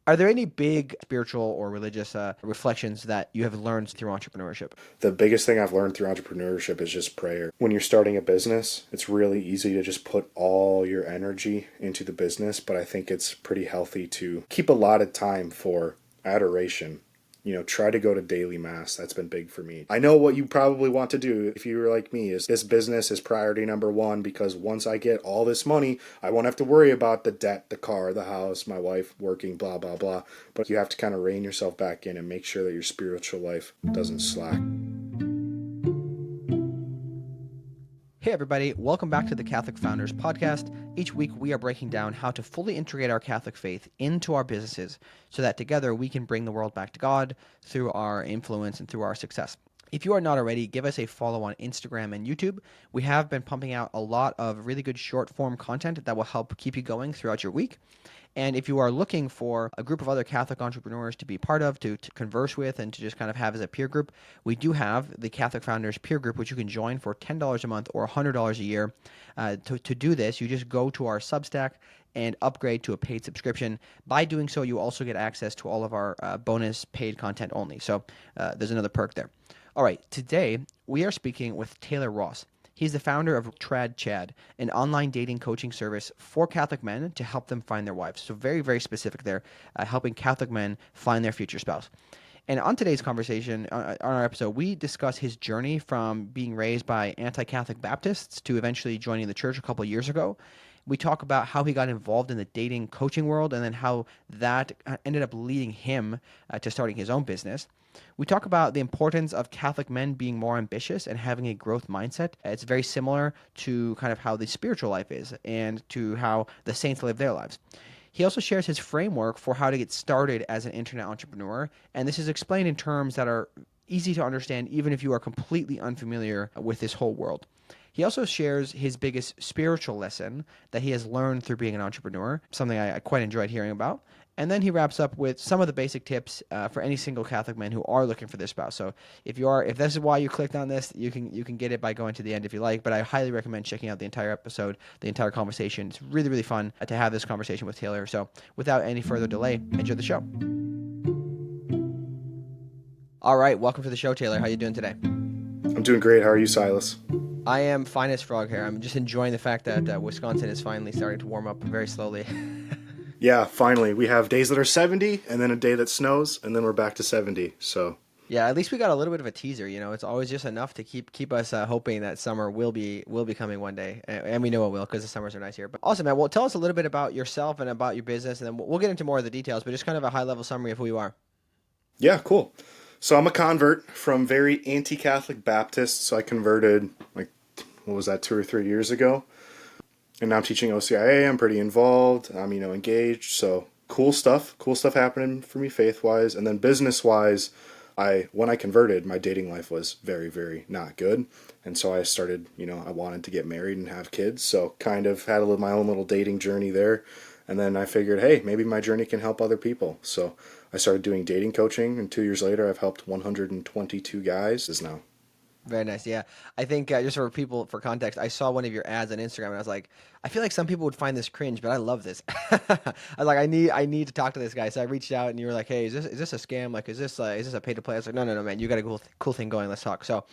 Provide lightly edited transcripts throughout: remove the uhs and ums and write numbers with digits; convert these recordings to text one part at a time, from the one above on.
Are there any big spiritual or religious reflections that you have learned through entrepreneurship? The biggest thing I've learned through entrepreneurship is just prayer. When you're starting a business, it's really easy to just put all your energy into the business, but I think it's pretty healthy to keep a lot of time for adoration. Try to go to daily mass. That's been big for me. I know what you probably want to do if you were like me is this business is priority number one because once I get all this money, I won't have to worry about the debt, the car, the house, my wife working, blah, blah, blah. But you have to kind of rein yourself back in and make sure that your spiritual life doesn't slack. Hey, everybody, welcome back to the Catholic Founders Podcast. Each week, we are breaking down how to fully integrate our Catholic faith into our businesses so that together we can bring the world back to God through our influence and through our success. If you are not already, give us a follow on Instagram and YouTube. We have been pumping out a lot of really good short form content that will help keep you going throughout your week. And if you are looking for a group of other Catholic entrepreneurs to be part of, to converse with, and to just kind of have as a peer group, we do have the Catholic Founders Peer Group, which you can join for $10 a month or $100 a year. To do this, you just go to our Substack and upgrade to a paid subscription. By doing so, you also get access to all of our bonus paid content only. So there's another perk there. All right, today we are speaking with Taylor Ross. He's the founder of Trad Chad, an online dating coaching service for Catholic men to help them find their wives. So very, very specific there, helping Catholic men find their future spouse. And on today's conversation, on our episode, we discuss his journey from being raised by anti-Catholic Baptists to eventually joining the church a couple of years ago. We talk about how he got involved in the dating coaching world and then how that ended up leading him to starting his own business. We talk about the importance of Catholic men being more ambitious and having a growth mindset. It's very similar to kind of how the spiritual life is and to how the saints live their lives. He also shares his framework for how to get started as an internet entrepreneur, and this is explained in terms that are easy to understand even if you are completely unfamiliar with this whole world. He also shares his biggest spiritual lesson that he has learned through being an entrepreneur, something I quite enjoyed hearing about. And then he wraps up with some of the basic tips for any single Catholic men who are looking for their spouse. So if this is why you clicked on this, you can get it by going to the end if you like. But I highly recommend checking out the entire episode, the entire conversation. It's really, really fun to have this conversation with Taylor. So without any further delay, enjoy the show. All right, welcome to the show, Taylor. How are you doing today? I'm doing great. How are you, Silas? I am fine as frog here. I'm just enjoying the fact that Wisconsin is finally starting to warm up very slowly. Yeah, finally. We have days that are 70 and then a day that snows and then we're back to 70. So yeah, at least we got a little bit of a teaser. It's always just enough to keep us hoping that summer will be coming one day, and we know it will because the summers are nice here. But awesome, man. Well, tell us a little bit about yourself and about your business, and then we'll get into more of the details. But just kind of a high level summary of who you are. yeah, cool. So I'm a convert from very anti-Catholic Baptist. So I converted what was that, 2 or 3 years ago? And now I'm teaching OCIA. I'm pretty involved. I'm, engaged. So cool stuff. Cool stuff happening for me faith-wise. And then business-wise, when I converted, my dating life was very, very not good. And so I started, I wanted to get married and have kids. So kind of had my own little dating journey there. And then I figured, hey, maybe my journey can help other people. So I started doing dating coaching. And 2 years later, I've helped 122 guys now. Very nice. Yeah. I think just for people, for context, I saw one of your ads on Instagram and I was like, I feel like some people would find this cringe, but I love this. I was like, I need to talk to this guy. So I reached out and you were like, hey, is this a scam? Like, is this a pay to play? I was like, no, man, you got a cool thing going. Let's talk. So,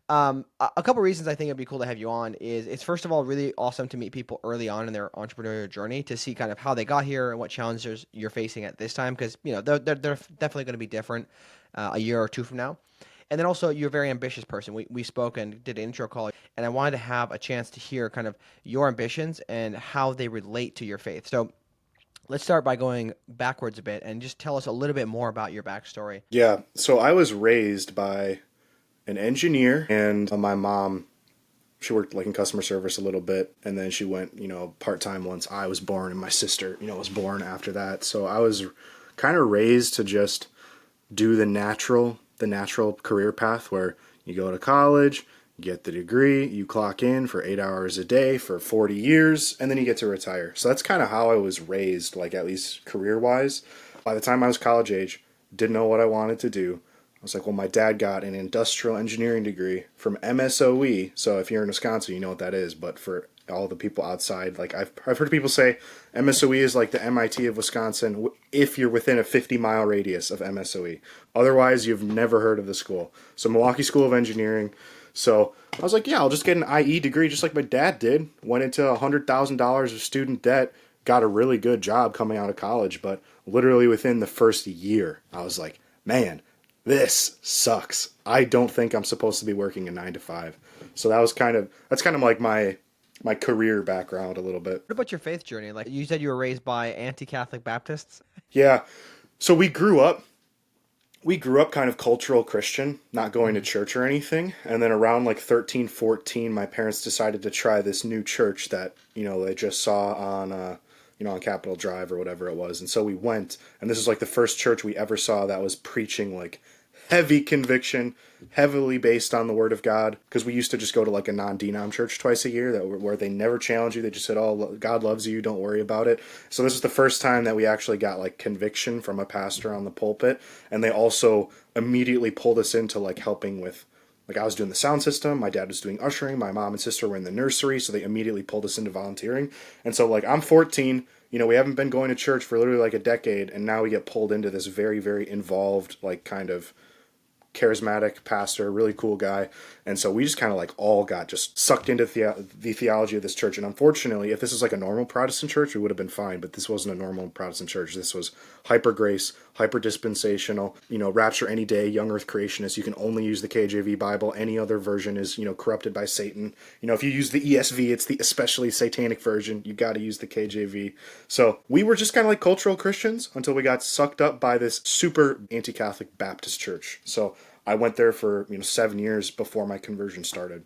a couple reasons I think it'd be cool to have you on is it's first of all really awesome to meet people early on in their entrepreneurial journey to see kind of how they got here and what challenges you're facing at this time. Cause they're definitely going to be different, a year or two from now. And then also, you're a very ambitious person. We spoke and did an intro call, and I wanted to have a chance to hear kind of your ambitions and how they relate to your faith. So let's start by going backwards a bit and just tell us a little bit more about your backstory. Yeah. So I was raised by an engineer, and my mom, she worked in customer service a little bit, and then she went, part-time once I was born, and my sister, was born after that. So I was kind of raised to just do the natural career path where you go to college, get the degree, you clock in for 8 hours a day for 40 years, and then you get to retire. So that's kind of how I was raised, at least career-wise. By the time I was college age, didn't know what I wanted to do. I was like, well, my dad got an industrial engineering degree from MSOE. So if you're in Wisconsin, you know what that is. But for all the people outside. Like I've heard people say MSOE is like the MIT of Wisconsin if you're within a 50-mile radius of MSOE. Otherwise, you've never heard of the school. So Milwaukee School of Engineering. So I was like, yeah, I'll just get an IE degree just like my dad did. Went into $100,000 of student debt, got a really good job coming out of college, but literally within the first year, I was like, man, this sucks. I don't think I'm supposed to be working a 9 to 5. So that's kind of like my career background a little bit. What about your faith journey? Like you said, you were raised by anti-Catholic Baptists. Yeah. So we grew up kind of cultural Christian, not going to church or anything. And then around like 13, 14, my parents decided to try this new church that, they just saw on Capitol Drive or whatever it was. And so we went, and this is like the first church we ever saw that was preaching like heavy conviction, heavily based on the Word of God. Because we used to just go to like a non-denom church twice a year where they never challenge you. They just said, oh, God loves you, don't worry about it. So this was the first time that we actually got like conviction from a pastor on the pulpit. And they also immediately pulled us into like helping with, like I was doing the sound system, my dad was doing ushering, my mom and sister were in the nursery, so they immediately pulled us into volunteering. And so like I'm 14, we haven't been going to church for literally like a decade, and now we get pulled into this very, very involved, like kind of charismatic pastor, really cool guy. And so we just kind of like all got just sucked into the theology of this church. And unfortunately, if this was like a normal Protestant church, we would have been fine. But this wasn't a normal Protestant church. This was hyper grace, hyper dispensational, rapture any day, young earth creationist. You can only use the KJV Bible. Any other version is, corrupted by Satan. If you use the ESV, it's the especially satanic version. You got to use the KJV. So we were just kind of like cultural Christians until we got sucked up by this super anti-Catholic Baptist church. So I went there for 7 years before my conversion started.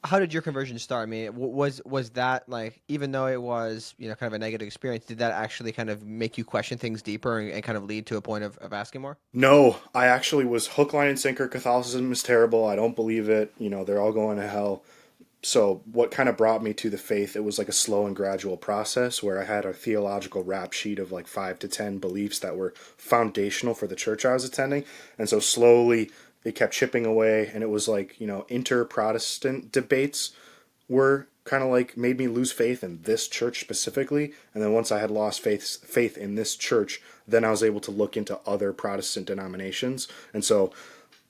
How did your conversion start? I mean, was that like, even though it was kind of a negative experience, did that actually kind of make you question things deeper and kind of lead to a point of asking more? No, I actually was hook, line, and sinker. Catholicism is terrible. I don't believe it. They're all going to hell. So what kind of brought me to the faith, it was like a slow and gradual process where I had a theological rap sheet of like 5 to 10 beliefs that were foundational for the church I was attending. And so slowly it kept chipping away, and it was like, inter-protestant debates were kind of like made me lose faith in this church specifically. And then once I had lost faith in this church, then I was able to look into other Protestant denominations. And so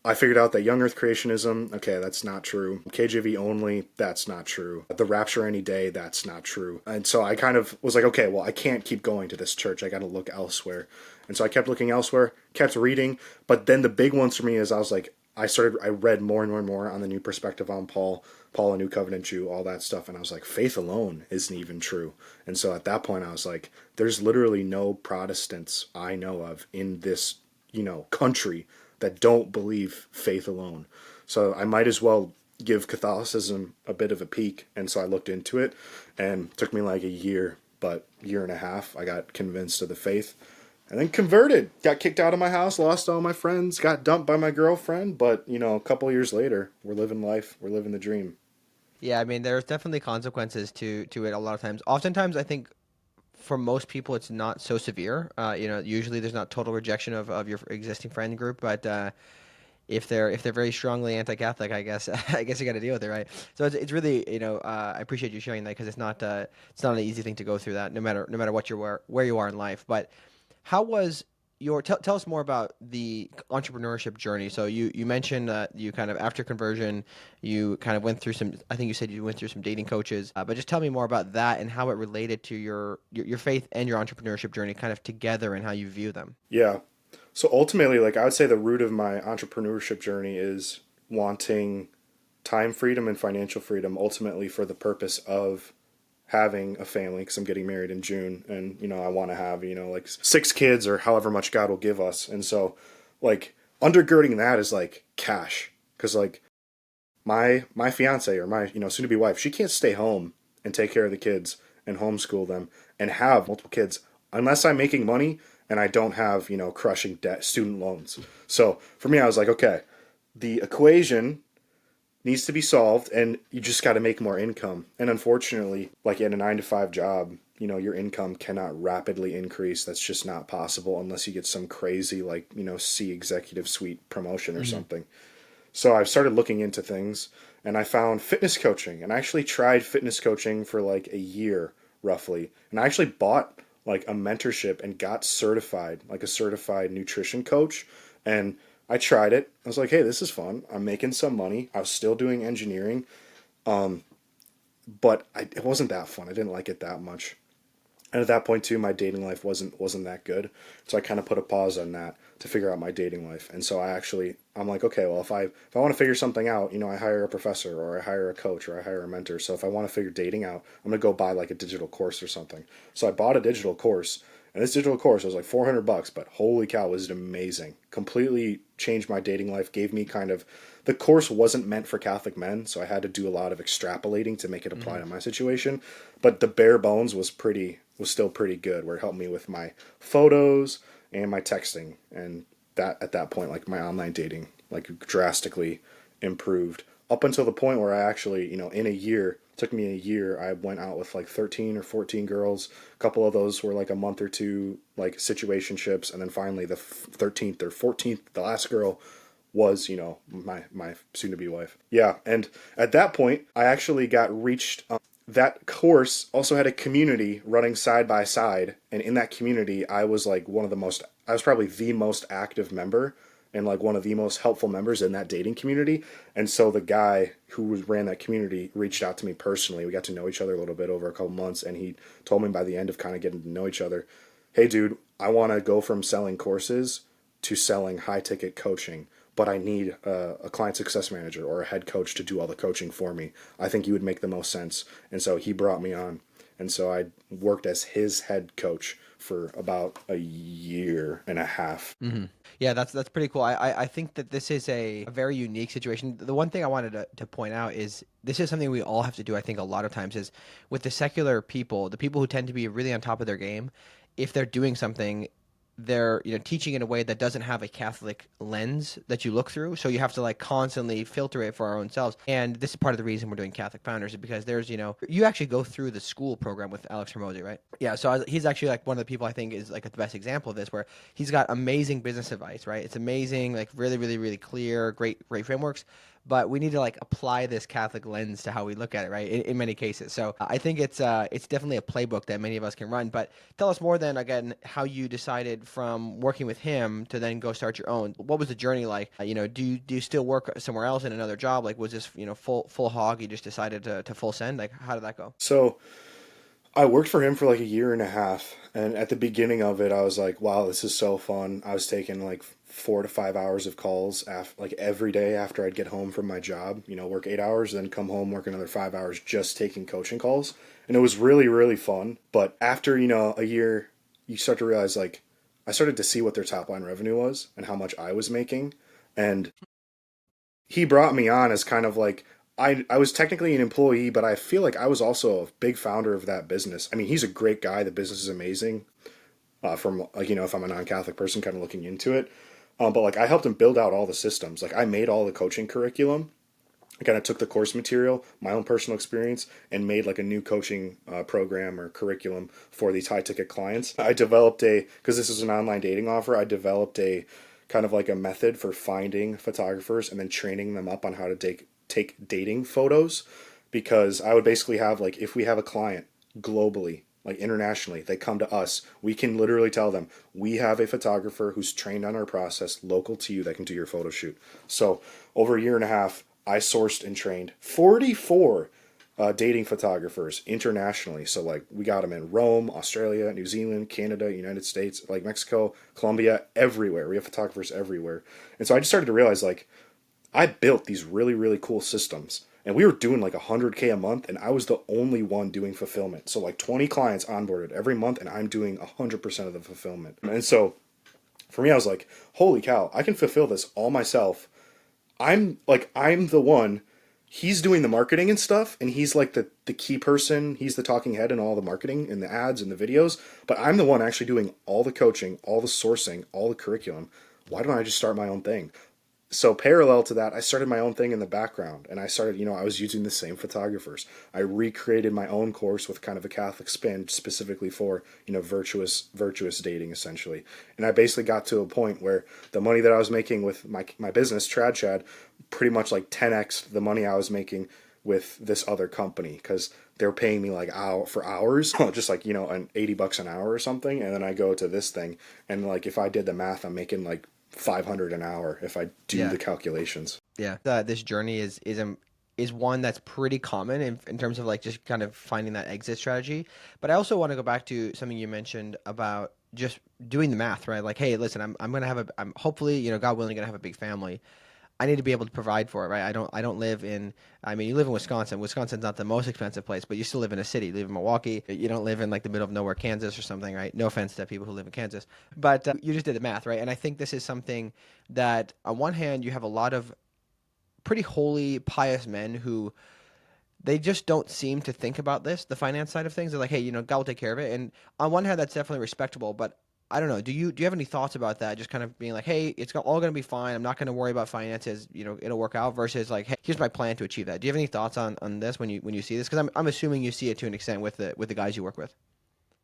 I figured out that young earth creationism, okay, that's not true. KJV only, that's not true. The rapture any day, that's not true. And so I kind of was like, okay, well, I can't keep going to this church. I got to look elsewhere. And so I kept looking elsewhere, kept reading. But then the big ones for me is I was like, I read more and more and more on the new perspective on Paul, a new covenant Jew, all that stuff. And I was like, faith alone isn't even true. And so at that point I was like, there's literally no Protestants I know of in this, country that don't believe faith alone. So I might as well give Catholicism a bit of a peek. And so I looked into it, and it took me like a year and a half. I got convinced of the faith and then converted, got kicked out of my house, lost all my friends, got dumped by my girlfriend. But, a couple years later, we're living life. We're living the dream. Yeah, I mean, there's definitely consequences to it a lot of times. Oftentimes, I think for most people, it's not so severe. Usually there's not total rejection of your existing friend group, but if they're very strongly anti-Catholic, I guess I guess you got to deal with it, right? So it's really I appreciate you sharing that, because it's not an easy thing to go through that, no matter what where you are in life. But how was tell us more about the entrepreneurship journey. So you mentioned that you kind of, after conversion, you kind of went through some, I think you said you went through some dating coaches, but just tell me more about that and how it related to your faith and your entrepreneurship journey kind of together, and how you view them. Yeah. So ultimately, like I would say the root of my entrepreneurship journey is wanting time freedom and financial freedom, ultimately for the purpose of having a family, because I'm getting married in June, and I want to have like 6 kids or however much God will give us. And so like undergirding that is like cash, because like my fiance, or my soon to be wife, she can't stay home and take care of the kids and homeschool them and have multiple kids unless I'm making money and I don't have crushing debt, student loans. So for me, I was like, okay, the equation needs to be solved, and you just got to make more income. And unfortunately, like in a 9 to 5 job, your income cannot rapidly increase. That's just not possible unless you get some crazy, like, C executive suite promotion or something. So I started looking into things, and I found fitness coaching, and I actually tried fitness coaching for like a year roughly. And I actually bought like a mentorship and got certified, like a certified nutrition coach. And I tried it. I was like, hey, this is fun. I'm making some money. I was still doing engineering, but it wasn't that fun. I didn't like it that much. And at that point too, my dating life wasn't that good. So I kind of put a pause on that to figure out my dating life. And so I'm like, okay, well, if I want to figure something out, I hire a professor, or I hire a coach, or I hire a mentor. So if I want to figure dating out, I'm gonna go buy like a digital course or something. So I bought a digital course, and this digital course was like $400, but holy cow, was it amazing! Completely changed my dating life. Gave me kind of, the course wasn't meant for Catholic men, so I had to do a lot of extrapolating to make it apply to my situation. But the bare bones was still pretty good, where it helped me with my photos and my texting, and that at that point, like, my online dating like drastically improved, up until the point where I actually, in a year, it took me a year, I went out with like 13 or 14 girls. A couple of those were like a month or two like situationships, and then finally the 13th or 14th, the last girl, was my soon to be wife. Yeah, and at that point I actually got reached. That course also had a community running side by side, and in that community I was like I was probably the most active member, and like one of the most helpful members in that dating community. And so the guy who ran that community reached out to me personally. We got to know each other a little bit over a couple months, and he told me by the end of kind of getting to know each other, hey dude, I want to go from selling courses to selling high ticket coaching, but I need a client success manager or a head coach to do all the coaching for me. I think you would make the most sense. And so he brought me on. And so I worked as his head coach for about a year and a half. Mm-hmm. Yeah, that's pretty cool. I think that this is a very unique situation. The one thing I wanted to point out is this is something we all have to do, I think, a lot of times, is with the secular people, the people who tend to be really on top of their game, if they're doing something, they're teaching in a way that doesn't have a Catholic lens that you look through. So you have to like constantly filter it for our own selves. And this is part of the reason we're doing Catholic Founders, is because there's you actually go through the school program with Alex Hermosi, right? Yeah. So he's actually like one of the people I think is like the best example of this, where he's got amazing business advice, right? It's amazing, like really, really, really clear, great frameworks. But we need to like apply this Catholic lens to how we look at it, right? In many cases. So I think it's definitely a playbook that many of us can run. But tell us more then, again, how you decided from working with him to then go start your own. What was the journey like? Do you still work somewhere else in another job? Like, was this full hog? You just decided to full send? Like, how did that go? So I worked for him for like a year and a half. And at the beginning of it, I was like, wow, this is so fun. I was taking like 4 to 5 hours of calls like every day after I'd get home from my job, work 8 hours, then come home, work another 5 hours just taking coaching calls. And it was really, really fun. But after, a year, you start to realize, like, I started to see what their top line revenue was and how much I was making. And he brought me on as kind of like, I was technically an employee, but I feel like I was also a big founder of that business. I mean, he's a great guy. The business is amazing. From like, if I'm a non-Catholic person kind of looking into it. But like, I helped him build out all the systems. Like, I made all the coaching curriculum. I kind of took the course material, my own personal experience, and made like a new coaching program or curriculum for these high ticket clients. I developed because this is an online dating offer, I developed a kind of like a method for finding photographers and then training them up on how to take dating photos. Because I would basically have, like, if we have a client globally, like internationally, they come to us, we can literally tell them, we have a photographer who's trained on our process local to you that can do your photo shoot. So over a year and a half, I sourced and trained 44 dating photographers internationally. So like, we got them in Rome, Australia, New Zealand, Canada, United States, like Mexico, Colombia, everywhere. We have photographers everywhere. And so I just started to realize, like, I built these really, really cool systems, and we were doing like 100K a month, and I was the only one doing fulfillment. So like 20 clients onboarded every month, and I'm doing 100% of the fulfillment. And so for me, I was like, holy cow, I can fulfill this all myself. I'm the one, he's doing the marketing and stuff, and he's like the key person. He's the talking head in all the marketing and the ads and the videos, but I'm the one actually doing all the coaching, all the sourcing, all the curriculum. Why don't I just start my own thing? So parallel to that, I started my own thing in the background, and I started, I was using the same photographers. I recreated my own course with kind of a Catholic spin, specifically for, virtuous dating, essentially. And I basically got to a point where the money that I was making with my business, Trad Chad, pretty much like 10x the money I was making with this other company, because they're paying me like for hours, just like, an $80 an hour or something. And then I go to this thing, and like, if I did the math, I'm making like 500 an hour if I do Yeah. the calculations. Yeah. This journey is one that's pretty common in terms of like just kind of finding that exit strategy. But I also want to go back to something you mentioned about just doing the math, right? Like, hey, listen, I'm gonna have I'm hopefully, God willing, gonna have a big family. I need to be able to provide for it, right? I don't live in. I mean, you live in Wisconsin. Wisconsin's not the most expensive place, but you still live in a city. You live in Milwaukee. You don't live in like the middle of nowhere, Kansas or something, right? No offense to people who live in Kansas, but you just did the math, right? And I think this is something that, on one hand, you have a lot of pretty holy, pious men who they just don't seem to think about the finance side of things. They're like, hey, God will take care of it. And on one hand, that's definitely respectable, but I don't know. Do you have any thoughts about that? Just kind of being like, hey, all going to be fine. I'm not going to worry about finances. It'll work out. Versus like, hey, here's my plan to achieve that. Do you have any thoughts on this when you see this? Because I'm assuming you see it to an extent with the guys you work with.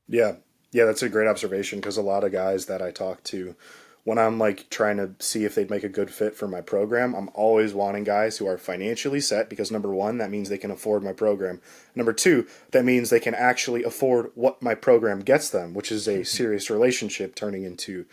Yeah. Yeah, that's a great observation, because a lot of guys that I talk to, when I'm like trying to see if they'd make a good fit for my program, I'm always wanting guys who are financially set, because number one, that means they can afford my program. Number two, that means they can actually afford what my program gets them, which is a serious relationship turning into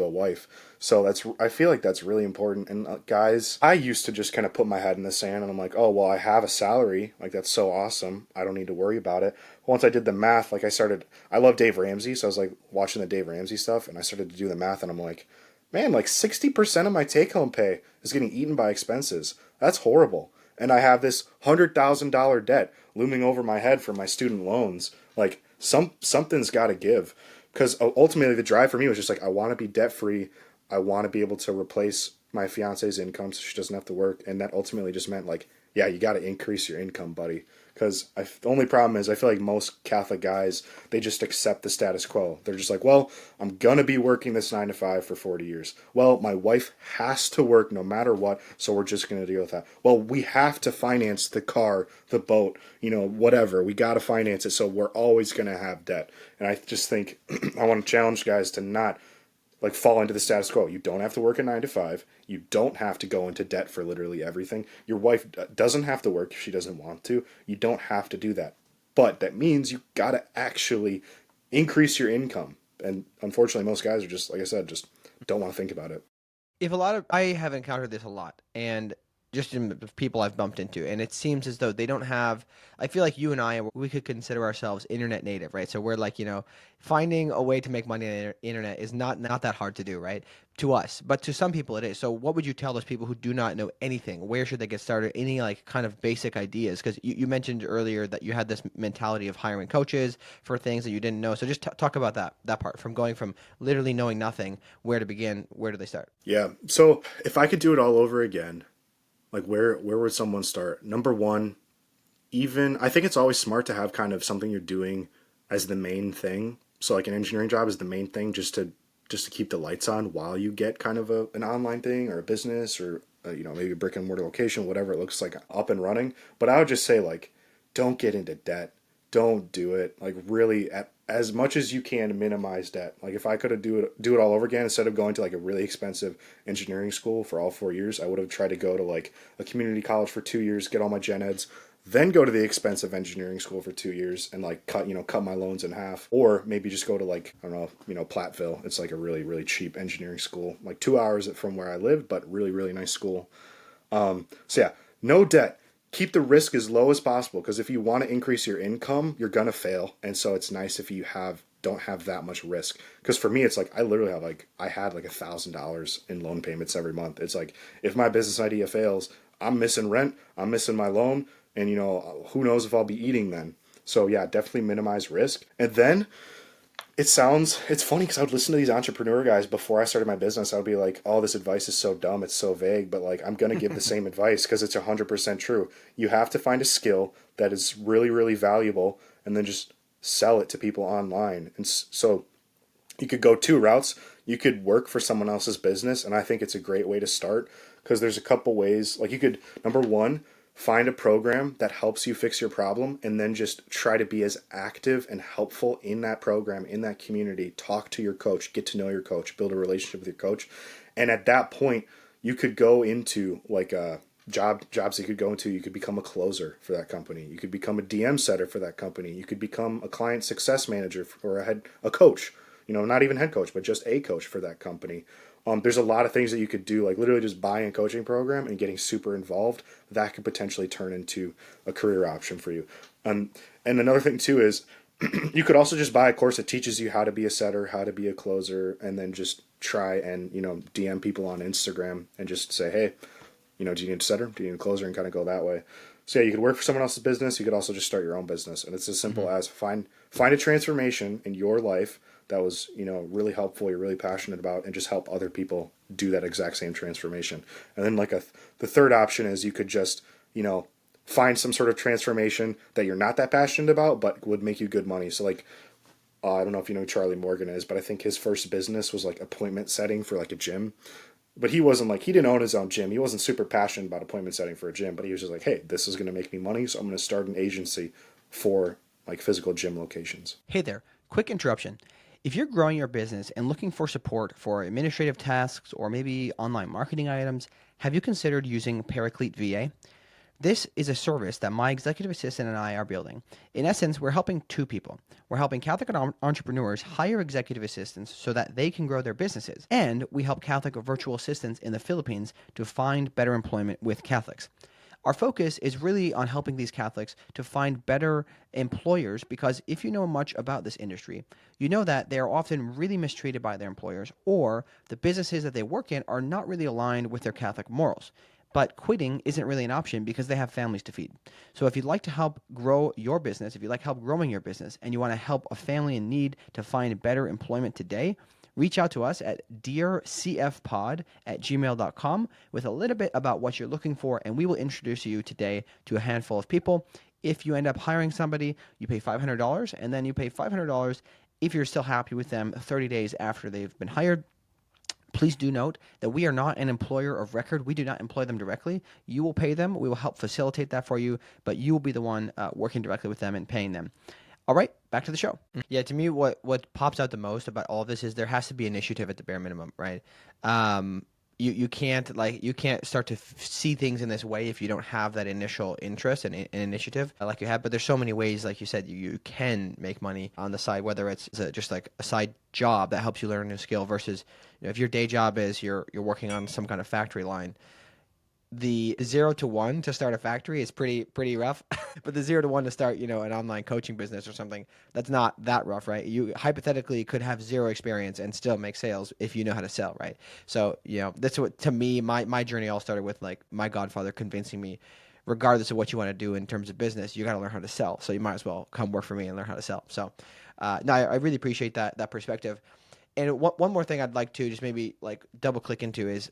a wife. So I feel like that's really important. And guys, I used to just kind of put my head in the sand, and I'm like, oh, well, I have a salary. Like, that's so awesome. I don't need to worry about it. Once I did the math, like I love Dave Ramsey. So I was like watching the Dave Ramsey stuff, and I started to do the math, and I'm like, man, like 60% of my take home pay is getting eaten by expenses. That's horrible. And I have this $100,000 debt looming over my head for my student loans. Like, something's got to give. Because ultimately, the drive for me was just like, I want to be debt free. I want to be able to replace my fiance's income so she doesn't have to work. And that ultimately just meant like, yeah, you got to increase your income, buddy. Because the only problem is I feel like most Catholic guys, they just accept the status quo. They're just like, well, I'm going to be working this 9 to 5 for 40 years. Well, my wife has to work no matter what, so we're just going to deal with that. Well, we have to finance the car, the boat, whatever. We got to finance it, so we're always going to have debt. And I just think I want to challenge guys to not like fall into the status quo. You don't have to work a 9 to 5. You don't have to go into debt for literally everything. Your wife doesn't have to work if she doesn't want to. You don't have to do that. But that means you got to actually increase your income. And unfortunately, most guys are just, like I said, just don't want to think about it. If a lot of I have encountered this a lot, and just in the people I've bumped into, and it seems as though they don't have. I feel like you and I, we could consider ourselves internet native, right? So we're like, finding a way to make money on the internet is not that hard to do, right? To us, but to some people it is. So what would you tell those people who do not know anything? Where should they get started? Any like kind of basic ideas? Because you mentioned earlier that you had this mentality of hiring coaches for things that you didn't know. So just talk about that part, from going from literally knowing nothing, where to begin, where do they start? Yeah. So if I could do it all over again, like where would someone start? Number one, even I think it's always smart to have kind of something you're doing as the main thing. So like an engineering job is the main thing, just to keep the lights on while you get kind of an online thing or a business, or maybe a brick and mortar location, whatever it looks like, up and running. But I would just say, like, don't get into debt. Don't do it. Like, really, as much as you can, minimize debt. Like, if I could have do it all over again, instead of going to like a really expensive engineering school for all 4 years, I would have tried to go to like a community college for 2 years, get all my gen eds, then go to the expensive engineering school for 2 years and like cut my loans in half. Or maybe just go to like, I don't know, Platteville. It's like a really, really cheap engineering school, like 2 hours from where I lived, but really, really nice school. So yeah, no debt. Keep the risk as low as possible, because if you want to increase your income, you're gonna fail. And so it's nice if you don't have that much risk. Because for me, it's like I had like $1,000 in loan payments every month. It's like, if my business idea fails, I'm missing rent, I'm missing my loan, and who knows if I'll be eating then. So yeah, definitely minimize risk. And then it's funny, because I would listen to these entrepreneur guys before I started my business. I would be like, oh, this advice is so dumb, it's so vague, but like, I'm going to give the same advice because it's 100% true. You have to find a skill that is really, really valuable, and then just sell it to people online. And so you could go two routes. you could work for someone else's business, and I think it's a great way to start because there's a couple ways. Like you could, number one, find a program that helps you fix your problem and then just try to be as active and helpful in that program, in that community. Talk to your coach, get to know your coach, build a relationship with your coach. And at that point, you could go into like jobs you could go into. You could become a closer for that company. You could become a DM setter for that company. You could become a client success manager or a coach, not even head coach, but just a coach for that company. There's a lot of things that you could do, like literally just buying a coaching program and getting super involved. That could potentially turn into a career option for you. And another thing too is you could also just buy a course that teaches you how to be a setter, how to be a closer, and then just try and, DM people on Instagram and just say, hey, do you need a setter? Do you need a closer? And kind of go that way. So yeah, you could work for someone else's business. You could also just start your own business. And it's as simple as find a transformation in your life that was, really helpful, you're really passionate about, and just help other people do that exact same transformation. And then the third option is you could just, find some sort of transformation that you're not that passionate about, but would make you good money. So like, I don't know if you know who Charlie Morgan is, but I think his first business was like appointment setting for like a gym. But he didn't own his own gym. He wasn't super passionate about appointment setting for a gym, but he was just like, hey, this is going to make me money, so I'm going to start an agency for like physical gym locations. Hey there, quick interruption. If you're growing your business and looking for support for administrative tasks or maybe online marketing items, have you considered using Paraclete VA? This is a service that my executive assistant and I are building. In essence, we're helping two people. We're helping Catholic entrepreneurs hire executive assistants so that they can grow their businesses. And we help Catholic virtual assistants in the Philippines to find better employment with Catholics. Our focus is really on helping these Catholics to find better employers because if you know much about this industry, you know that they are often really mistreated by their employers or the businesses that they work in are not really aligned with their Catholic morals. But quitting isn't really an option because they have families to feed. So if you'd like to help grow your business, if you'd like help growing your business, and you want to help a family in need to find better employment today, reach out to us at dearcfpod@gmail.com with a little bit about what you're looking for, and we will introduce you today to a handful of people. If you end up hiring somebody, you pay $500, and then you pay $500 if you're still happy with them 30 days after they've been hired. Please do note that we are not an employer of record. We do not employ them directly. You will pay them. We will help facilitate that for you, but you will be the one working directly with them and paying them. All right, back to the show. Yeah, to me, what pops out the most about all of this is there has to be initiative at the bare minimum, right? You can't start to see things in this way if you don't have that initial interest and initiative like you have. But there's so many ways, like you said, you can make money on the side, whether it's just like a side job that helps you learn a new skill versus if your day job is you're working on some kind of factory line. The 0 to 1 to start a factory is pretty rough, but the 0 to 1 to start, an online coaching business or something, that's not that rough, right? You hypothetically could have zero experience and still make sales if you know how to sell, right? So, that's what, to me, my journey all started with like my godfather convincing me, regardless of what you want to do in terms of business, you got to learn how to sell. So you might as well come work for me and learn how to sell. So, no, I really appreciate that perspective. And one more thing I'd like to just maybe like double click into is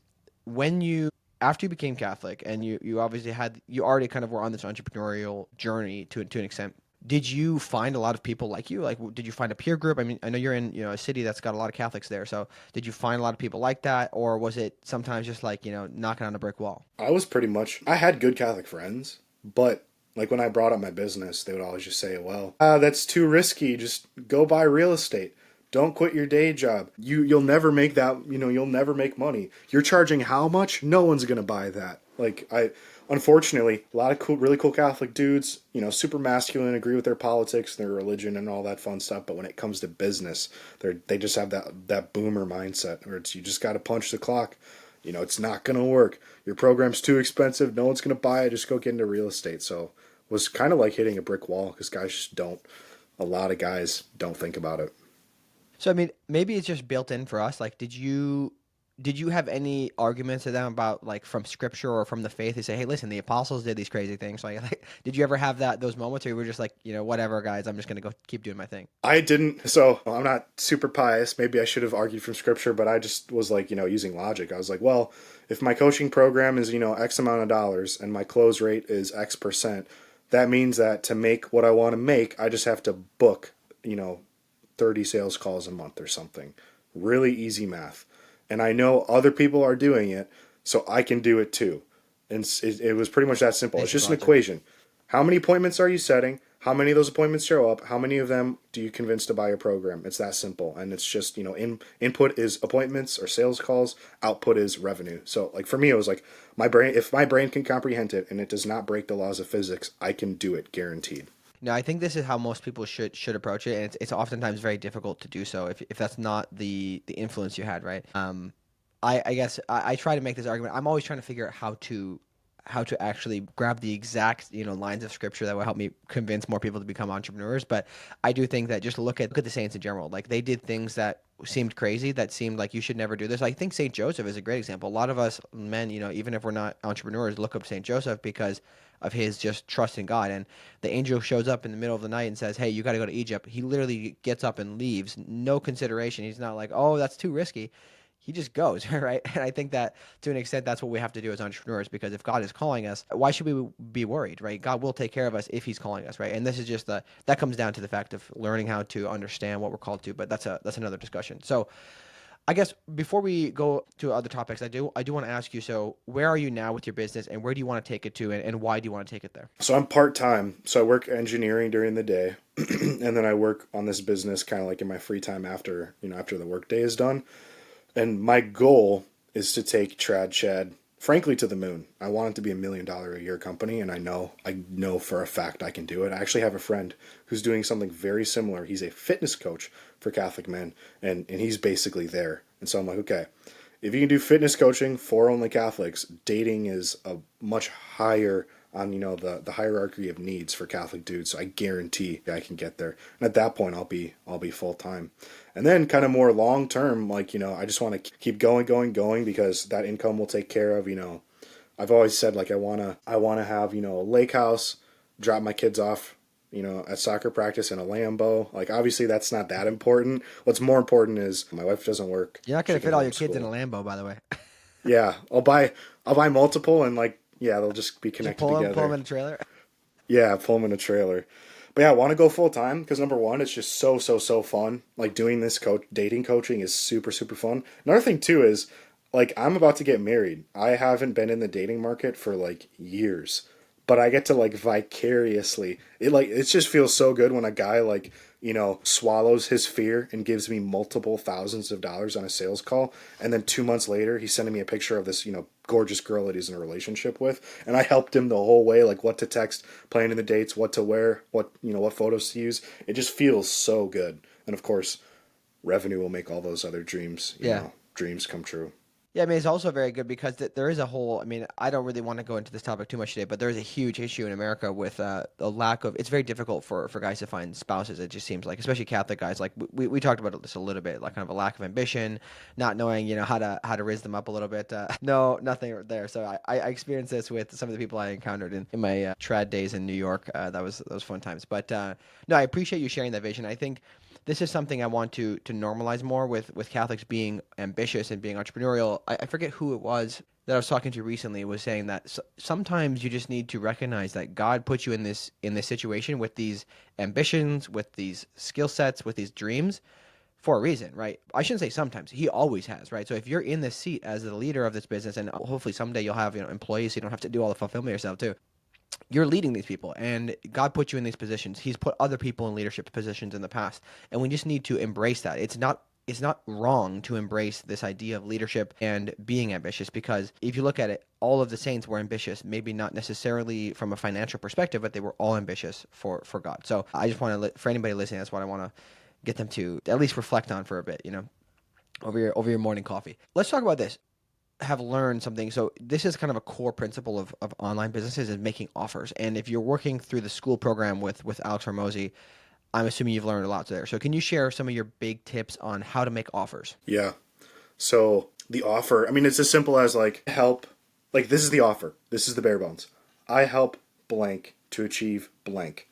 after you became Catholic and you obviously you already kind of were on this entrepreneurial journey to an extent, did you find a lot of people like you? Like, did you find a peer group? I mean, I know you're in a city that's got a lot of Catholics there. So did you find a lot of people like that? Or was it sometimes just like, knocking on a brick wall? I had good Catholic friends, but like when I brought up my business, they would always just say, well, that's too risky. Just go buy real estate. Don't quit your day job. You'll never make that, you'll never make money. You're charging how much? No one's going to buy that. Unfortunately, a lot of really cool Catholic dudes, super masculine, agree with their politics, their religion and all that fun stuff. But when it comes to business, they just have that boomer mindset where you just got to punch the clock. It's not going to work. Your program's too expensive. No one's going to buy it. Just go get into real estate. So it was kind of like hitting a brick wall because a lot of guys don't think about it. So, I mean, maybe it's just built in for us. Like, did you have any arguments to them about like from scripture or from the faith? They say, hey, listen, the apostles did these crazy things. Like did you ever have those moments where you were just like, whatever, guys, I'm just going to go keep doing my thing? I didn't. So I'm not super pious. Maybe I should have argued from scripture, but I just was like, using logic. I was like, well, if my coaching program is, X amount of dollars and my close rate is X%, that means that to make what I want to make, I just have to book, 30 sales calls a month or something, really easy math. And I know other people are doing it, so I can do it too. And it was pretty much that simple. It's Basic just an logic. equation. How many appointments are you setting? How many of those appointments show up? How many of them do you convince to buy your program? It's that simple. And it's just, input is appointments or sales calls, output is revenue. So like for me, it was like if my brain can comprehend it and it does not break the laws of physics, I can do it guaranteed. No, I think this is how most people should approach it, and it's oftentimes very difficult to do so if that's not the influence you had, right? I guess I try to make this argument. I'm always trying to figure out how to actually grab the exact lines of scripture that will help me convince more people to become entrepreneurs. But I do think that just look at the saints in general. Like they did things that seemed crazy, that seemed like you should never do this. I think Saint Joseph is a great example. A lot of us men, even if we're not entrepreneurs, look up Saint Joseph because of his just trust in God. And the angel shows up in the middle of the night and says, "Hey, you got to go to Egypt." He literally gets up and leaves, no consideration. He's not like, "Oh, that's too risky." He just goes, right? And I think that to an extent, that's what we have to do as entrepreneurs, because if God is calling us, why should we be worried, right? God will take care of us if he's calling us, right? And this is just that comes down to the fact of learning how to understand what we're called to, but that's another discussion. So I guess before we go to other topics, I do want to ask you, so where are you now with your business, and where do you want to take it to, and why do you want to take it there? So I'm part-time. So I work engineering during the day and then I work on this business kind of like in my free time after the workday is done. And my goal is to take Trad Chad, frankly, to the moon. I want it to be $1 million a year company, and I know for a fact I can do it. I actually have a friend who's doing something very similar. He's a fitness coach for Catholic men, and he's basically there. And so I'm like, okay, if you can do fitness coaching for only Catholics, dating is a much higher on the hierarchy of needs for Catholic dudes. So I guarantee I can get there. And at that point, I'll be full time. And then kind of more long term, like I just want to keep going because that income will take care of I've always said like I wanna have a lake house, drop my kids off at soccer practice in a Lambo. Like obviously that's not that important. What's more important is my wife doesn't work. You're not She going to can fit all your kids in a homeschool. Lambo, by the way. Yeah, I'll buy multiple and like yeah, they'll just be Just connected pull them together. in a trailer. Yeah, pull them in a trailer. But yeah, I want to go full time because number one, it's just so fun. Like doing this dating coaching is super fun. Another thing too is like I'm about to get married. I haven't been in the dating market for like years, but I get to like vicariously. It just feels so good when a guy like swallows his fear and gives me multiple thousands of dollars on a sales call, and then 2 months later he's sending me a picture of this gorgeous girl that he's in a relationship with, and I helped him the whole way, like what to text, planning the dates, what to wear, what photos to use. It just feels so good, and of course, revenue will make all those other dreams, Yeah. dreams come true. Yeah, I mean, it's also very good because there is a whole. I mean, I don't really want to go into this topic too much today, but there is a huge issue in America with a lack of. It's very difficult for guys to find spouses. It just seems like, especially Catholic guys. Like we talked about this a little bit, like kind of a lack of ambition, not knowing how to raise them up a little bit. No, nothing there. So I experienced this with some of the people I encountered in my trad days in New York. That was fun times. But no, I appreciate you sharing that vision. I think this is something I want to normalize more with Catholics being ambitious and being entrepreneurial. I forget who it was that I was talking to recently was saying that sometimes you just need to recognize that God put you in this situation with these ambitions, with these skill sets, with these dreams for a reason, right? I shouldn't say sometimes. He always has, right? So if you're in this seat as the leader of this business, and hopefully someday you'll have employees, so you don't have to do all the fulfillment yourself too. You're leading these people, and God put you in these positions. He's put other people in leadership positions in the past, and we just need to embrace that. It's not wrong to embrace this idea of leadership and being ambitious, because if you look at it, all of the saints were ambitious, maybe not necessarily from a financial perspective, but they were all ambitious for God. So I just want to, for anybody listening, that's what I want to get them to at least reflect on for a bit, over your morning coffee. Let's talk about this. Have learned something. So this is kind of a core principle of online businesses, is making offers. And if you're working through the school program with Alex Hormozy, I'm assuming you've learned a lot there. So can you share some of your big tips on how to make offers? Yeah. So the offer, I mean, it's as simple as like help, like this is the offer. This is the bare bones. I help blank to achieve blank.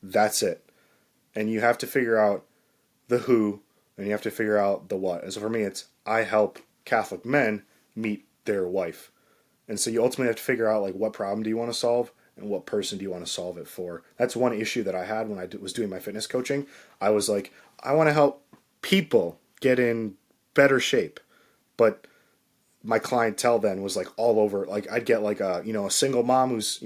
That's it. And you have to figure out the who and you have to figure out the what. And so for me, it's I help Catholic men meet their wife. And so you ultimately have to figure out like what problem do you want to solve and what person do you want to solve it for. That's one issue that I had when I was doing my fitness coaching. I was like, I want to help people get in better shape. But my clientele then was like all over. Like I'd get like a single mom who's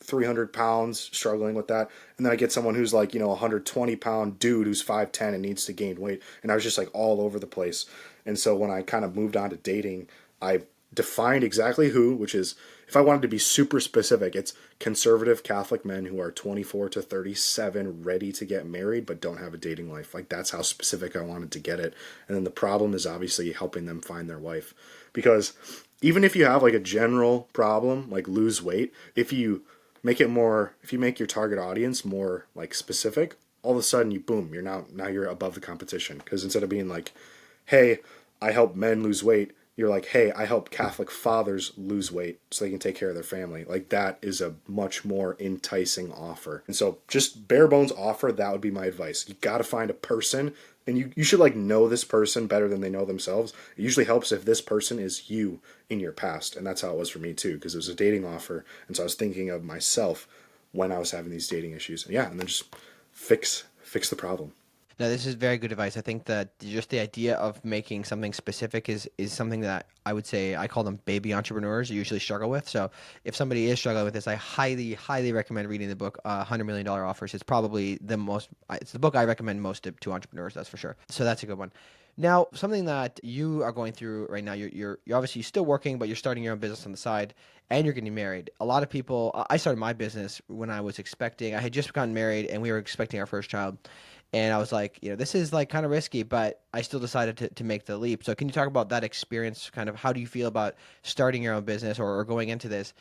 300 pounds struggling with that, and then I get someone who's like 120-pound dude who's 5'10" and needs to gain weight, and I was just like all over the place. And so when I kind of moved on to dating, I defined exactly who, which is, if I wanted to be super specific, it's conservative Catholic men who are 24 to 37, ready to get married but don't have a dating life. Like that's how specific I wanted to get it. And then the problem is obviously helping them find their wife, because even if you have like a general problem like lose weight, if you make your target audience more like specific, all of a sudden you boom, now you're above the competition. Because instead of being like, hey, I help men lose weight, you're like, hey, I help Catholic fathers lose weight so they can take care of their family. Like that is a much more enticing offer. And so just bare bones offer, that would be my advice. You got to find a person, and you should like know this person better than they know themselves. It usually helps if this person is you in your past. And that's how it was for me too, because it was a dating offer. And so I was thinking of myself when I was having these dating issues. And then just fix the problem. No, this is very good advice. I think that just the idea of making something specific is something that I would say I call them baby entrepreneurs usually struggle with. So if somebody is struggling with this, I highly, highly recommend reading the book $100 Million Offers. It's probably it's the book I recommend most to entrepreneurs, that's for sure. So that's a good one. Now, something that you are going through right now, you're obviously still working, but you're starting your own business on the side, and you're getting married. A lot of people, I started my business when I had just gotten married, and we were expecting our first child. And I was like, this is like kind of risky, but I still decided to make the leap. So can you talk about that experience? Kind of how do you feel about starting your own business or going into this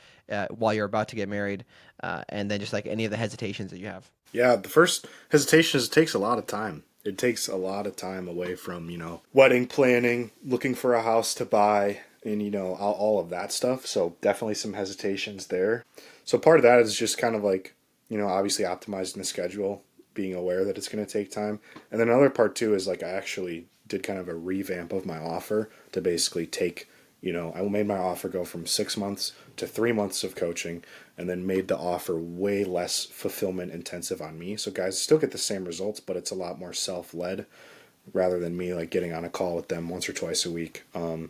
while you're about to get married? And then just like any of the hesitations that you have. Yeah, the first hesitation is it takes a lot of time. It takes a lot of time away from, wedding planning, looking for a house to buy, and, all of that stuff. So definitely some hesitations there. So part of that is just kind of like, obviously optimizing the schedule, being aware that it's going to take time. And then another part too is like I actually did kind of a revamp of my offer to basically take, I made my offer go from 6 months to 3 months of coaching, and then made the offer way less fulfillment intensive on me. So guys still get the same results, but it's a lot more self-led rather than me like getting on a call with them once or twice a week. But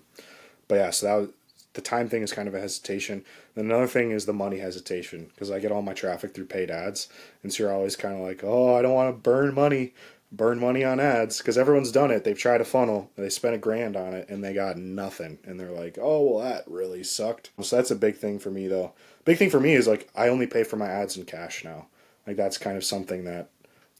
yeah, so the time thing is kind of a hesitation. Then another thing is the money hesitation, because I get all my traffic through paid ads. And so you're always kind of like, oh, I don't want to burn money on ads, because everyone's done it. They've tried a funnel, they spent $1,000 on it, and they got nothing. And they're like, oh, well, that really sucked. So that's a big thing for me, though. Big thing for me is like I only pay for my ads in cash now. Like that's kind of something that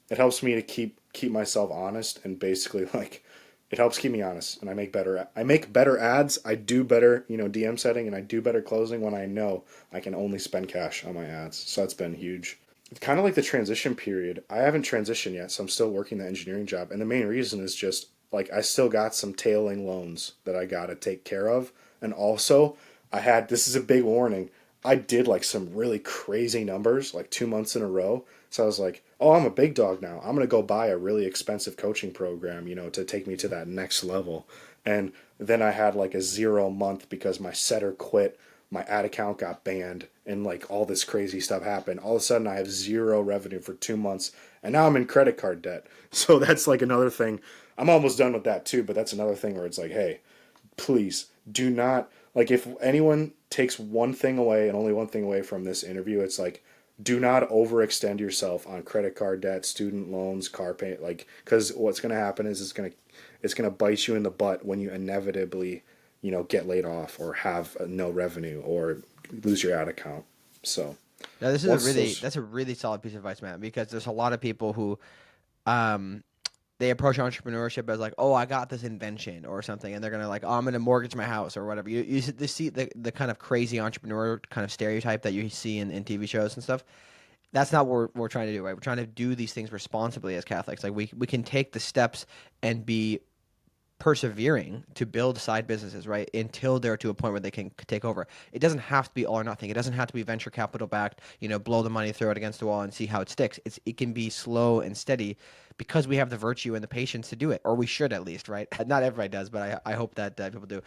it helps me to keep myself honest, and basically like it helps keep me honest, and I make better ads. I do better, DM setting, and I do better closing when I know I can only spend cash on my ads. So that's been huge. It's kind of like the transition period. I haven't transitioned yet, so I'm still working the engineering job. And the main reason is just like I still got some tailing loans that I got to take care of. And also, this is a big warning, I did like some really crazy numbers like 2 months in a row. So I was like, oh, I'm a big dog now. I'm going to go buy a really expensive coaching program, to take me to that next level. And then I had like a 0 month because my setter quit, my ad account got banned, and like all this crazy stuff happened. All of a sudden I have 0 revenue for 2 months, and now I'm in credit card debt. So that's like another thing. I'm almost done with that too, but that's another thing where it's like, hey, please do not, like if anyone takes one thing away and only one thing away from this interview, it's like, do not overextend yourself on credit card debt, student loans, car payment, like, because what's going to happen is it's going to bite you in the butt when you inevitably, get laid off or have no revenue or lose your ad account. So Now, that's a really solid piece of advice, man, because there's a lot of people who, um, they approach entrepreneurship as like, oh, I got this invention or something, and they're gonna like, oh, I'm gonna mortgage my house or whatever. You see the kind of crazy entrepreneur kind of stereotype that you see in TV shows and stuff. That's not what we're trying to do, right? We're trying to do these things responsibly as Catholics. Like we can take the steps and be persevering to build side businesses, right? Until they're to a point where they can take over. It doesn't have to be all or nothing. It doesn't have to be venture capital backed, blow the money, throw it against the wall and see how it sticks. It can be slow and steady because we have the virtue and the patience to do it, or we should at least, right? Not everybody does, but I hope that people do.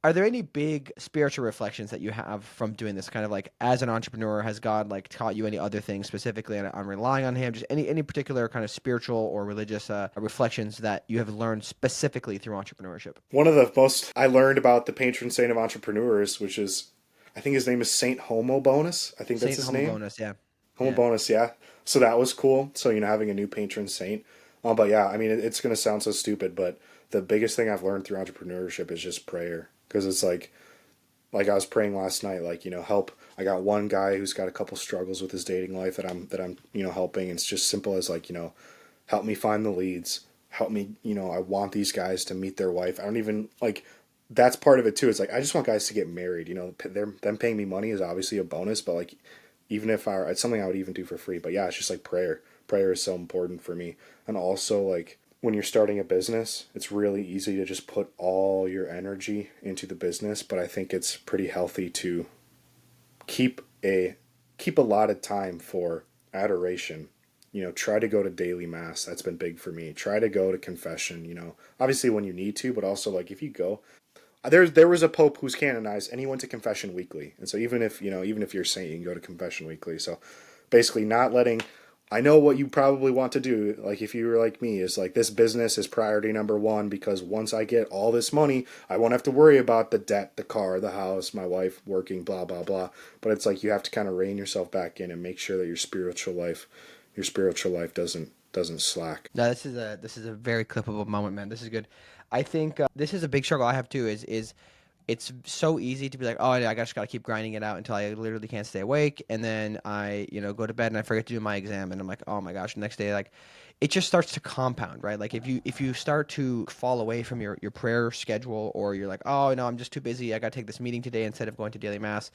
Are there any big spiritual reflections that you have from doing this? Kind of like as an entrepreneur, has God like taught you any other things specifically on relying on Him? Just any particular kind of spiritual or religious reflections that you have learned specifically through entrepreneurship? One of the most I learned about the patron saint of entrepreneurs, which is, I think his name is Saint Homo Bonus. I think that's Saint his name. Bonus, yeah, Homo yeah. Bonus, yeah. So that was cool. So, having a new patron saint. But yeah, I mean, it's going to sound so stupid, but the biggest thing I've learned through entrepreneurship is just prayer. Because it's like I was praying last night, like, help. I got one guy who's got a couple struggles with his dating life that I'm helping. It's just simple as like, help me find the leads. Help me, I want these guys to meet their wife. I don't even like that's part of it too. It's like I just want guys to get married. Them paying me money is obviously a bonus, but like even if it's something I would even do for free. But yeah, it's just like prayer. Prayer is so important for me. And also like when you're starting a business, it's really easy to just put all your energy into the business, but I think it's pretty healthy to keep a lot of time for adoration. Try to go to daily mass. That's been big for me. Try to go to confession, obviously when you need to, but also like if you go, there was a pope who's canonized and he went to confession weekly. And so even if you're a saint, you can go to confession weekly. So basically not letting I know what you probably want to do, like if you were like me, is like this business is priority number one because once I get all this money, I won't have to worry about the debt, the car, the house, my wife working, blah, blah, blah. But it's like you have to kind of rein yourself back in and make sure that your spiritual life doesn't slack. No, this is a very clippable moment, man. This is good. I think this is a big struggle I have too. Is it's so easy to be like, oh, I just got to keep grinding it out until I literally can't stay awake, and then I, go to bed and I forget to do my exam, and I'm like, oh my gosh, the next day, like, it just starts to compound, right? Like if you start to fall away from your prayer schedule, or you're like, oh no, I'm just too busy, I got to take this meeting today instead of going to daily mass,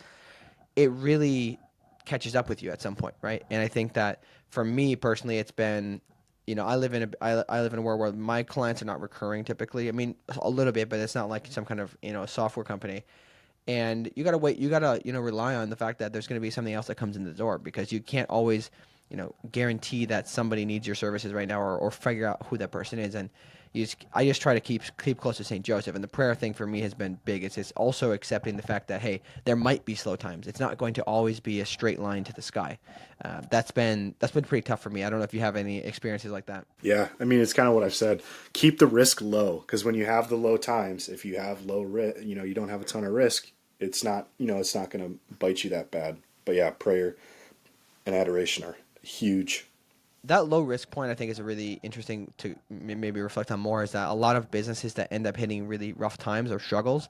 it really catches up with you at some point, right? And I think that for me personally, it's been, I live in a world where my clients are not recurring typically. I mean, a little bit, but it's not like some kind of software company. And you gotta wait. You gotta rely on the fact that there's gonna be something else that comes in the door, because you can't always guarantee that somebody needs your services right now, or figure out who that person is. And I just try to keep close to St. Joseph, and the prayer thing for me has been big. It's also accepting the fact that, hey, there might be slow times. It's not going to always be a straight line to the sky. That's been pretty tough for me. I don't know if you have any experiences like that. Yeah, I mean it's kind of what I've said. Keep the risk low because when you have the low times, if you have low risk, you don't have a ton of risk. It's not going to bite you that bad. But yeah, prayer and adoration are huge. That low risk point, I think, is a really interesting to maybe reflect on more. Is that a lot of businesses that end up hitting really rough times or struggles,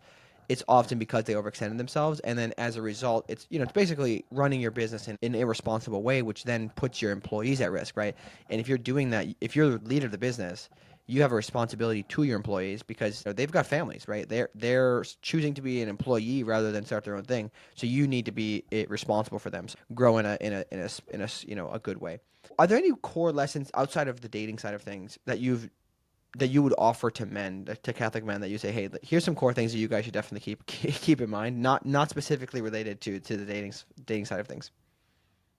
it's often because they overextended themselves, and then as a result, it's basically running your business in an irresponsible way, which then puts your employees at risk, right? And if you're doing that, if you're the leader of the business, you have a responsibility to your employees, because they've got families, right? They're choosing to be an employee rather than start their own thing. So you need to be responsible for them, so grow in a a good way. Are there any core lessons outside of the dating side of things that you would offer to men, to Catholic men, that you say, hey, here's some core things that you guys should definitely keep in mind, not specifically related to the dating side of things?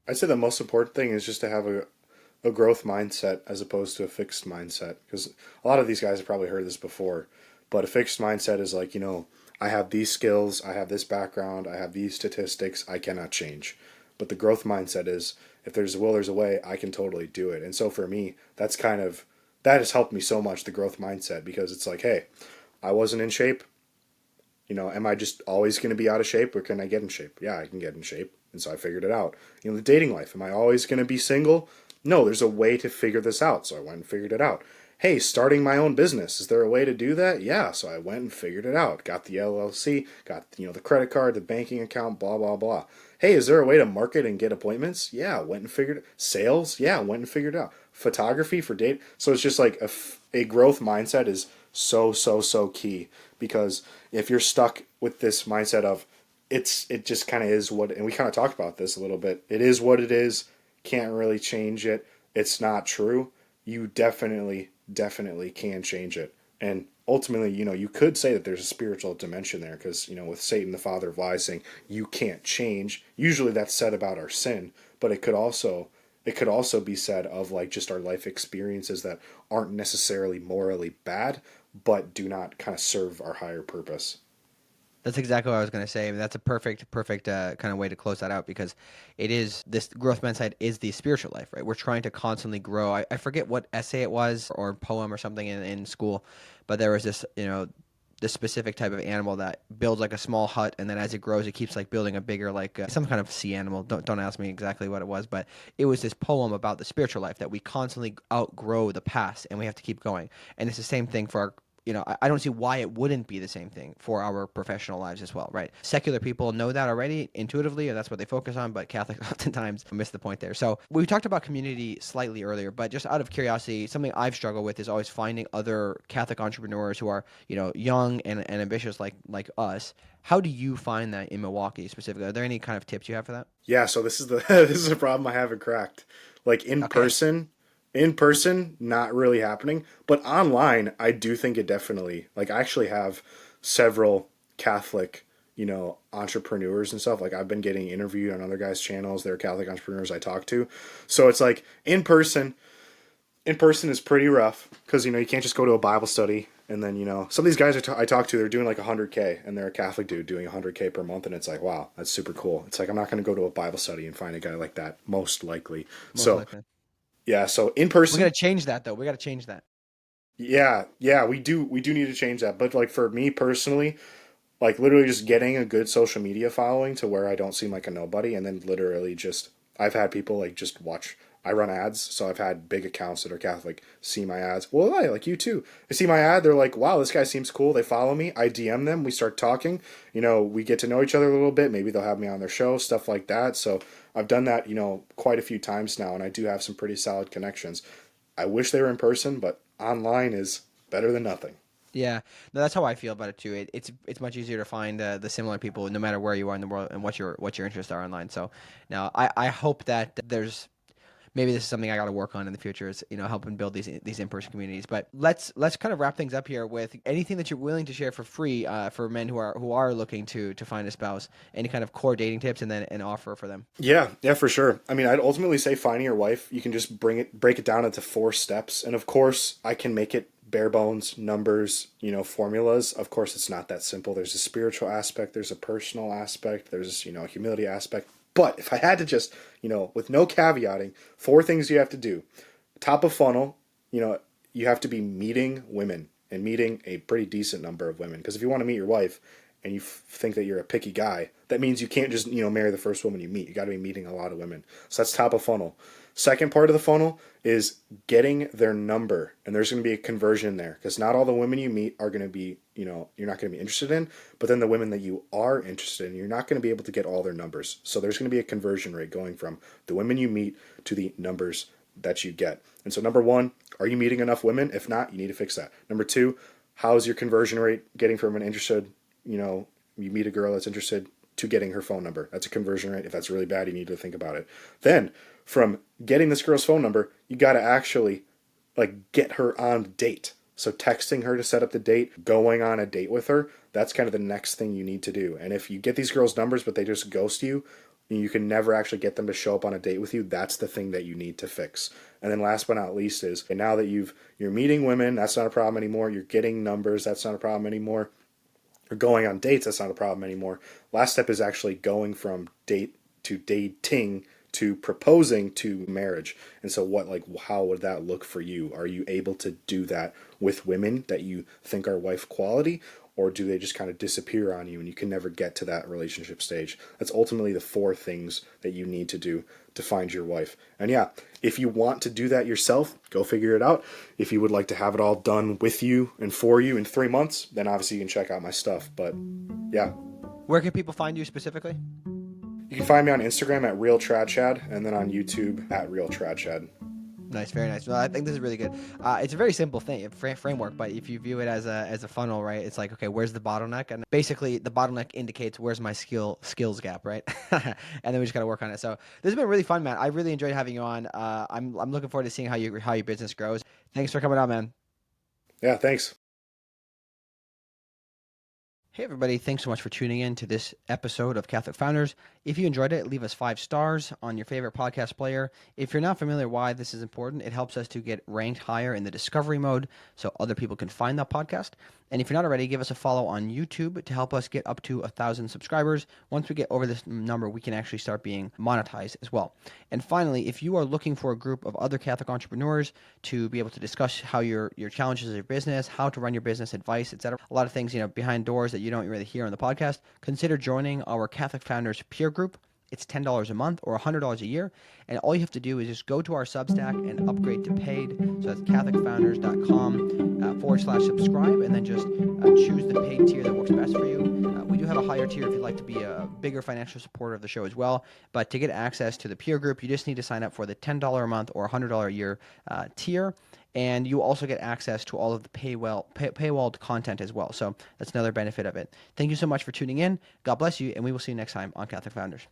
I'd say the most important thing is just to have a growth mindset as opposed to a fixed mindset. Because a lot of these guys have probably heard this before, but a fixed mindset is like, I have these skills, I have this background, I have these statistics, I cannot change. But the growth mindset is, if there's a will, there's a way, I can totally do it. And so for me, that has helped me so much, the growth mindset, because it's like, hey, I wasn't in shape. Am I just always going to be out of shape or can I get in shape? Yeah, I can get in shape. And so I figured it out. The dating life, am I always going to be single? No, there's a way to figure this out. So I went and figured it out. Hey, starting my own business, is there a way to do that? Yeah, so I went and figured it out. Got the LLC, got the credit card, the banking account, blah blah blah. Hey, is there a way to market and get appointments? Yeah, went and figured it. Sales? Yeah, went and figured it out. Photography for date. So it's just like a growth mindset is so key, because if you're stuck with this mindset of it just kind of is what, and we kind of talked about this a little bit, it is what it is, can't really change it, it's not true, you definitely can change it. And ultimately, you could say that there's a spiritual dimension there, because with Satan, the father of lies, saying you can't change, usually that's said about our sin, but it could also be said of like just our life experiences that aren't necessarily morally bad, but do not kind of serve our higher purpose. That's exactly what I was going to say. I mean, that's a perfect kind of way to close that out because it is this growth mindset is the spiritual life, right? We're trying to constantly grow. I forget what essay it was or poem or something in school, but there was this, this specific type of animal that builds like a small hut, and then as it grows, it keeps like building a bigger, like some kind of sea animal. Don't ask me exactly what it was, but it was this poem about the spiritual life that we constantly outgrow the past, and we have to keep going. And it's the same thing for our I don't see why it wouldn't be the same thing for our professional lives as well, right? Secular people know that already intuitively, and that's what they focus on, but Catholics oftentimes miss the point there. So we talked about community slightly earlier, but just out of curiosity, something I've struggled with is always finding other Catholic entrepreneurs who are, young and ambitious like us. How do you find that in Milwaukee specifically? Are there any kind of tips you have for that? Yeah, so this is the this is a problem I haven't cracked. Like Okay. in person, not really happening. But online, I do think it definitely. Like I actually have several Catholic, entrepreneurs and stuff. Like I've been getting interviewed on other guys' channels. They're Catholic entrepreneurs I talk to. So it's like in person is pretty rough because you can't just go to a Bible study and then some of these guys I talk to, they're doing like 100K and they're a Catholic dude doing 100K per month, and it's like, wow, that's super cool. It's like I'm not going to go to a Bible study and find a guy like that, most likely. Most So likely. yeah, so in We got to person, change that though. We got to change that. yeah, we do need to change that. But like for me personally, like literally just getting a good social media following to where I don't seem like a nobody, and then literally just I've had people like just watch. I run ads, so I've had big accounts that are Catholic see my ads. Well, I like you too. They see my ad, they're like, "Wow, this guy seems cool." They follow me. I DM them. We start talking. We get to know each other a little bit. Maybe they'll have me on their show, stuff like that. So I've done that, quite a few times now, and I do have some pretty solid connections. I wish they were in person, but online is better than nothing. Yeah, no, that's how I feel about it too. It's much easier to find the similar people no matter where you are in the world and what your interests are online. So now I hope that there's maybe this is something I got to work on in the future is helping build these in-person communities. But let's kind of wrap things up here with anything that you're willing to share for free for men who are looking to find a spouse. Any kind of core dating tips and then an offer for them. Yeah, yeah, for sure. I mean, I'd ultimately say finding your wife, you can just break it down into 4 steps. And of course, I can make it bare bones, numbers, formulas. Of course, it's not that simple. There's a spiritual aspect, there's a personal aspect, there's, a humility aspect. But if I had to just, with no caveating, 4 things you have to do. Top of funnel, you have to be meeting women and meeting a pretty decent number of women. Because if you want to meet your wife, and you think that you're a picky guy, that means you can't just marry the first woman you meet. You got to be meeting a lot of women. So that's top of funnel. Second part of the funnel is getting their number, and there's going to be a conversion there because not all the women you meet are going to be you're not going to be interested in, but then the women that you are interested in, you're not going to be able to get all their numbers. So there's going to be a conversion rate going from the women you meet to the numbers that you get. And so number one, are you meeting enough women? If not, you need to fix that. Number two, how's your conversion rate getting from an interested you meet a girl that's interested to getting her phone number. That's a conversion rate. If that's really bad, you need to think about it. Then from getting this girl's phone number, you got to actually like get her on a date. So texting her to set up the date, going on a date with her, that's kind of the next thing you need to do. And if you get these girls' numbers but they just ghost you, you can never actually get them to show up on a date with you. That's the thing that you need to fix. And then last but not least is, okay, now that you're meeting women, that's not a problem anymore. You're getting numbers, that's not a problem anymore. Or going on dates, that's not a problem anymore. Last step is actually going from date to dating to proposing to marriage. And so how would that look for you? Are you able to do that with women that you think are wife quality, or do they just kind of disappear on you and you can never get to that relationship stage? That's ultimately the 4 things that you need to do to find your wife. And yeah, if you want to do that yourself, go figure it out. If you would like to have it all done with you and for you in 3 months, then obviously you can check out my stuff. But yeah, Where can people find you specifically? you can find me on Instagram at Real Tradshad and then on YouTube at Real Tradshad. Nice, very nice. Well, I think this is really good. It's a very simple thing, framework, but if you view it as a funnel, right? It's like, okay, where's the bottleneck? And basically, the bottleneck indicates where's my skills gap, right? And then we just got to work on it. So this has been really fun, man. I really enjoyed having you on. I'm looking forward to seeing how your business grows. Thanks for coming on, man. Yeah, thanks. Hey, everybody. Thanks so much for tuning in to this episode of Catholic Founders. If you enjoyed it, leave us 5 stars on your favorite podcast player. If you're not familiar why this is important, it helps us to get ranked higher in the discovery mode so other people can find that podcast. And if you're not already, give us a follow on YouTube to help us get up to 1,000 subscribers. Once we get over this number, we can actually start being monetized as well. And finally, if you are looking for a group of other Catholic entrepreneurs to be able to discuss how your challenges of your business, how to run your business, advice, etc., a lot of things, behind doors that you don't really hear on the podcast, consider joining our Catholic Founders peer group. It's $10 a month or $100 a year. And all you have to do is just go to our Substack and upgrade to paid. So that's CatholicFounders.com/subscribe, and then just choose the paid tier that works best for you. We do have a higher tier if you'd like to be a bigger financial supporter of the show as well. But to get access to the peer group, you just need to sign up for the $10 a month or $100 a year tier. And you also get access to all of the paywalled content as well. So that's another benefit of it. Thank you so much for tuning in. God bless you, and we will see you next time on Catholic Founders.